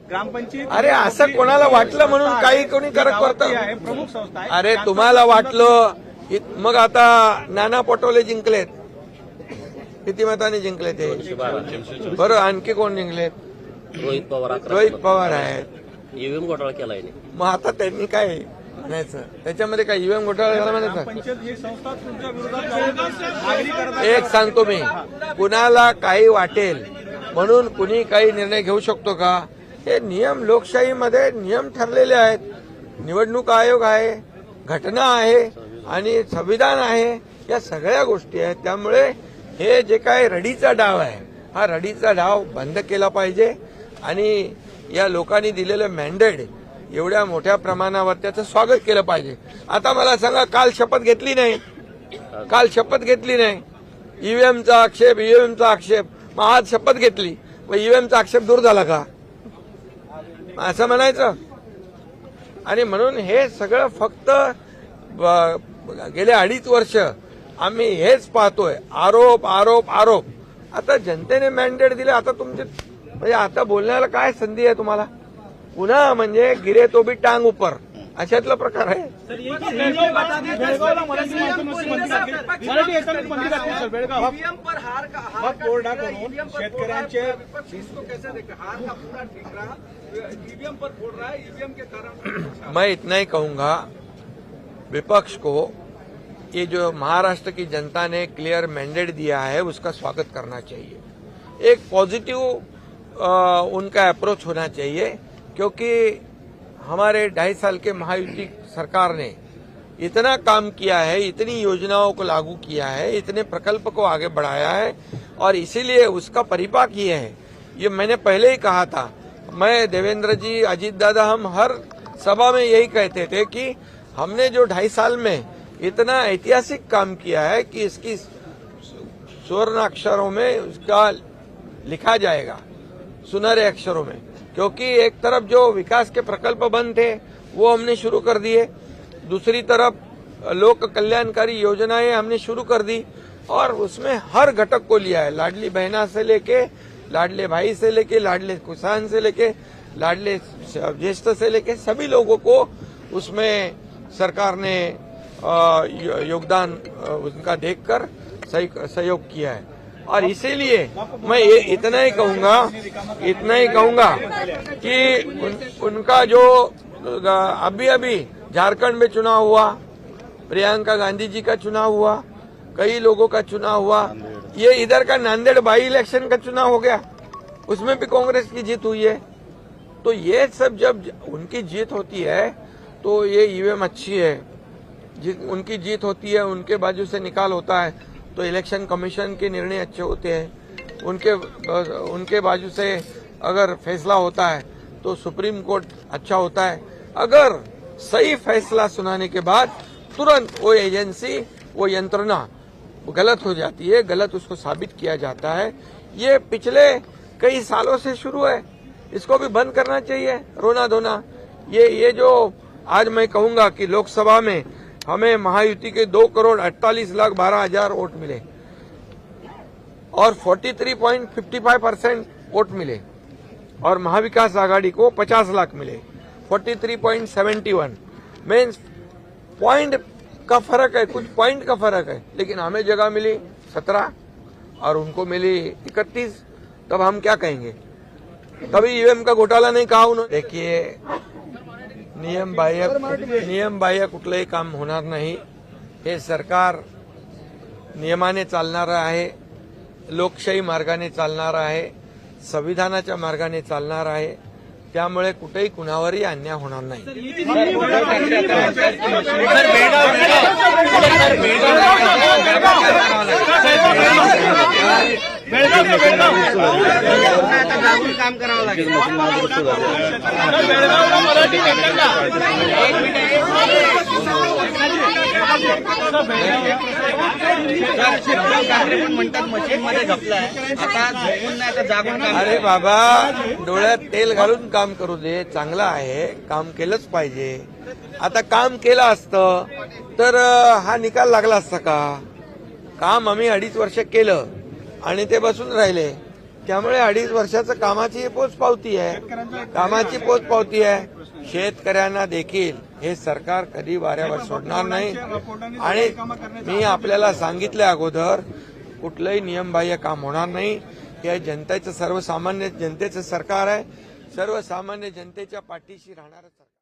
ग्रामपंचायत अरे असं कोणाला वाटलं म्हणून काही कोणी करत करतं. प्रमुख संस्था आहे. अरे तुम्हाला वाटलं मग आता नाना पटोले जिंकलेत, किती मतांनी जिंकले ते? बरं, आणखी कोण जिंकलेत? रोहित पवार आहेत. ईव्हीएम घोटाळा केलाय. मग आता त्यांनी काय म्हणायचं त्याच्यामध्ये? काय ईव्हीएम घोटाळा झाला म्हणायचं? पंचायत ही संस्था तुमच्या विरोधात जाऊन मागणी करत आहे. एक सांगतो मी, कुणाला काही वाटेल म्हणून कुणी काही निर्णय घेऊ शकतो का? हे नियम, लोकशाहीमध्ये नियम ठरलेले आहेत. निवडणूक आयोग आहे, घटना आहे आणि संविधान आहे, या सगळ्या गोष्टी आहेत. त्यामुळे हे जे काय रडीचा डाव आहे, हा रडीचा डाव बंद केला पाहिजे आणि या लोकांनी दिलेलं मॅन्डेट एवढ्या मोठ्या प्रमाणावर त्याचं स्वागत केलं पाहिजे. आता मला सांगा, काल शपथ घेतली नाही, ईव्हीएमचा आक्षेप, मग आज शपथ घेतली, मग ईव्हीएमचा आक्षेप दूर झाला का असं म्हणायचं? आणि म्हणून हे सगळं फक्त गेले 2.5 वर्ष आम्ही हेच पाहतोय, आरोप आरोप आरोप. आता जनतेने मॅन्डेट दिले, आता तुमचे म्हणजे आता बोलण्याला काय संधी आहे तुम्हाला? पुन्हा म्हणजे गिरे तो भी टांग ऊपर अशातला प्रकार आहे. ईवीएम पर हार बोर्डा करून शेतकऱ्यांचे इसको कैसे देखें? हार का पूरा ठीक रहा, ईवीएम पर फोड़ रहा है, ईवीएम के कारण। मैं इतना ही कहूंगा विपक्ष को, ये जो महाराष्ट्र की जनता ने क्लियर मैंडेट दिया है उसका स्वागत करना चाहिए. एक पॉजिटिव उनका अप्रोच होना चाहिए, क्योंकि हमारे 2.5 साल के महायुति सरकार ने इतना काम किया है, इतनी योजनाओं को लागू किया है, इतने प्रकल्प को आगे बढ़ाया है और इसीलिए उसका परिपाक ये है. ये मैंने पहले ही कहा था, मैं, देवेंद्र जी, अजीत दादा, हम हर सभा में यही कहते थे कि हमने जो 2.5 साल में इतना ऐतिहासिक काम किया है कि इसकी स्वर्ण अक्षरों में उसका लिखा जाएगा, सुनहरे अक्षरों में. क्योंकि एक तरफ जो विकास के प्रकल्प बंद थे वो हमने शुरू कर दिए, दूसरी तरफ लोक कल्याणकारी योजनाएं हमने शुरू कर दी और उसमें हर घटक को लिया है. लाडली बहना से लेके लाडले भाई से लेके लाडले किसान से लेके लाडले ज्येष्ठ से लेके सभी लोगों को उसमें सरकार ने योगदान उनका देखकर सहयोग किया है. और इसीलिए मैं ये इतना ही कहूंगा कि उनका जो अभी झारखंड में चुनाव हुआ, प्रियंका गांधी जी का चुनाव हुआ, कई लोगों का चुनाव हुआ, ये इधर का नांदेड़ बाई इलेक्शन का चुनाव हो गया, उसमें भी कांग्रेस की जीत हुई है. तो ये सब जब उनकी जीत होती है तो ये ईवीएम अच्छी है, उनकी जीत होती है, उनके बाजू से निकाल होता है तो इलेक्शन कमीशन के निर्णय अच्छे होते हैं, उनके बाजू से अगर फैसला होता है तो सुप्रीम कोर्ट अच्छा होता है. अगर सही फैसला सुनाने के बाद तुरंत वो एजेंसी, वो यंत्रणा गलत हो जाती है, गलत उसको साबित किया जाता है. ये पिछले कई सालों से शुरू है, इसको भी बंद करना चाहिए रोना धोना. ये जो आज मैं कहूंगा कि लोकसभा में हमें महायुति के 2,48,12,000 वोट मिले और 43.55% वोट मिले और महाविकास आघाड़ी को 50 लाख मिले, 43.71 मीन्स पॉइंट का फर्क है, कुछ पॉइंट का फर्क है. लेकिन हमें जगह मिली 17 और उनको मिली 31. तब हम क्या कहेंगे? तभी ईवीएम का घोटाला नहीं कहा उन्होंने. देखिए, नियम बाह्य कुठलंही काम होणार नाही. हे सरकार नियमाने चालणारं आहे, लोकशाही मार्गाने चालणारं आहे, संविधानाच्या मार्गाने चालणारं आहे. त्यामुळे कुठेही कुणावरही अन्याय होणार नाही. काम करावं लागेल. म्हणतात मशीनमध्ये घपलाय, आता झोपून नाही तर जागून. अरे बाबा, डोळ्यात तेल घालून काम करू दे, चांगलं आहे, काम केलंच पाहिजे. आता काम केलं असतं तर हा निकाल लागला असता का? काम आम्ही 2.5 वर्ष केलं आणि ते बसून राहिले. त्यामुळे 2.5 वर्षाचं कामाची पोचपावती आहे, कामाची पोचपावती आहे. शेतकऱ्यांना देखील हे सरकार कधी वाऱ्यावर सोडणार नाही. आणि मी आपल्याला सांगितलं अगोदर, कुठलंही नियमबाह्य काम होणार नाही. हे जनतेचं, सर्वसामान्य जनतेचं सरकार आहे. सर्वसामान्य जनतेच्या पाठीशी राहणारं सरकार.